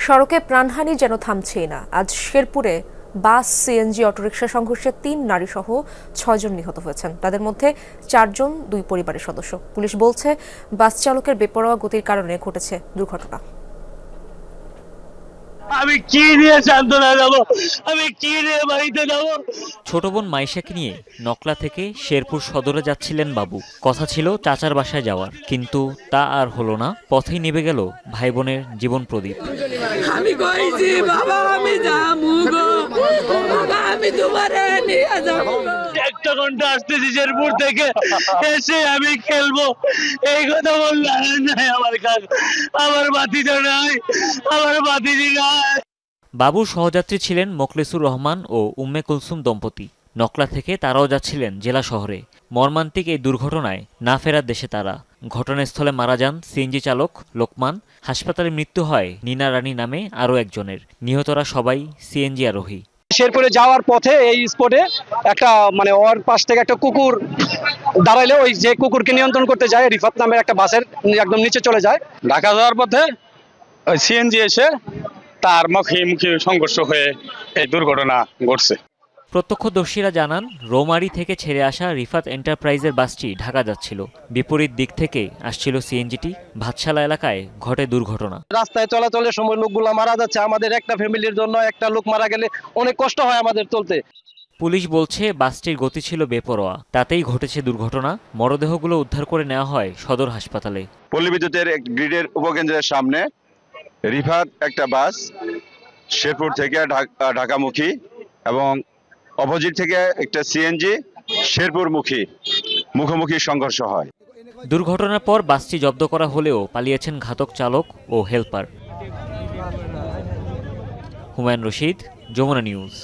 সড়কে প্রাণহানি যেন থামছেই না। আজ শেরপুরে বাস সিএনজি অটোরিকশা সংঘর্ষে ৩ নারী সহ ৬ জন নিহত হয়েছেন। তাদের মধ্যে ৪ জন দুই পরিবারের সদস্য। পুলিশ বলছে বাস চালকের বেপরোয়া গতির কারণে ঘটেছে দুর্ঘটনা। আমি কি নিয়ে সান্ত্বনা যাবো, আমি কি নিয়ে বাড়িতে যাবো? ছোট বোন মাইশাকে নিয়ে নকলা থেকে শেরপুর সদরে যাচ্ছিলেন বাবু। কথা ছিল চাচার বাসায় যাওয়ার, কিন্তু তা আর হলো না। পথেই নিভে গেল ভাই বোনের জীবন প্রদীপ। আমি কইছি বাবা আমি যাবো গো, আমি তোমারে নিয়ে যাবো। একটা ঘন্টা আসতেছি শেরপুর থেকে, এসে আমি খেলবো এই কথা বললে নাই। আমার ভাতিজা নাই, আমার ভাতিজি নাই। বাবুর সহযাত্রী ছিলেন মোখলেসুর রহমান ও উম্মে কুলসুম দম্পতি। নকলা থেকে তারাও যাচ্ছিলেন জেলা শহরে। মর্মান্তিক এই দুর্ঘটনায় না ফেরার দেশে তারা। ঘটনাস্থলে মারা যান সিএনজি চালক লোকমান। হাসপাতালে মৃত্যু হয় নীনা রানী নামে আরও একজনের। নিহতরা সবাই সিএনজি আরোহী। শেরপুরে যাওয়ার পথে এই স্পটে একটা ওর পাশ থেকে একটা কুকুর দাঁড়াইলে ওই যে কুকুরকে নিয়ন্ত্রণ করতে যায় রিফাত নামের একটা বাসের একদম নিচে চলে যায়। ঢাকা যাওয়ার পথে ওই সিএনজি এসে তার মুখোমুখি সংঘর্ষ হয়ে এই দুর্ঘটনা ঘটছে। প্রত্যক্ষদর্শীরা জানান, রৌমারী থেকে ছেড়ে আসা রিফাত এন্টারপ্রাইজের বাসটি ঢাকা যাচ্ছিল। বিপরীত দিক থেকে আসছিল সিএনজিটি। ভাতশালা এলাকায় ঘটে দুর্ঘটনা। রাস্তায় চলাচলের সময় লোকগুলা মারা যাচ্ছে। আমাদের একটা ফ্যামিলির জন্য একটা লোক মারা গেলে অনেক কষ্ট হয় আমাদের চলতে। পুলিশ বলছে বাসটির গতি ছিল বেপরোয়া, তাতেই ঘটেছে দুর্ঘটনা। মরদেহগুলো উদ্ধার করে নেওয়া হয় সদর হাসপাতালে। পল্লী বিদ্যুতের গ্রিডের উপকেন্দ্রের সামনে রিফাত একটা বাস শেরপুর থেকে ঢাকামুখী এবং অপোজিট থেকে একটা সিএনজি শেরপুর মুখোমুখি সংঘর্ষ হয়। দুর্ঘটনার পর বাসটি জব্দ করা হলেও পালিয়েছেন ঘাতক চালক ও হেলপার। হুমায়ুন রশিদ, যমুনা নিউজ।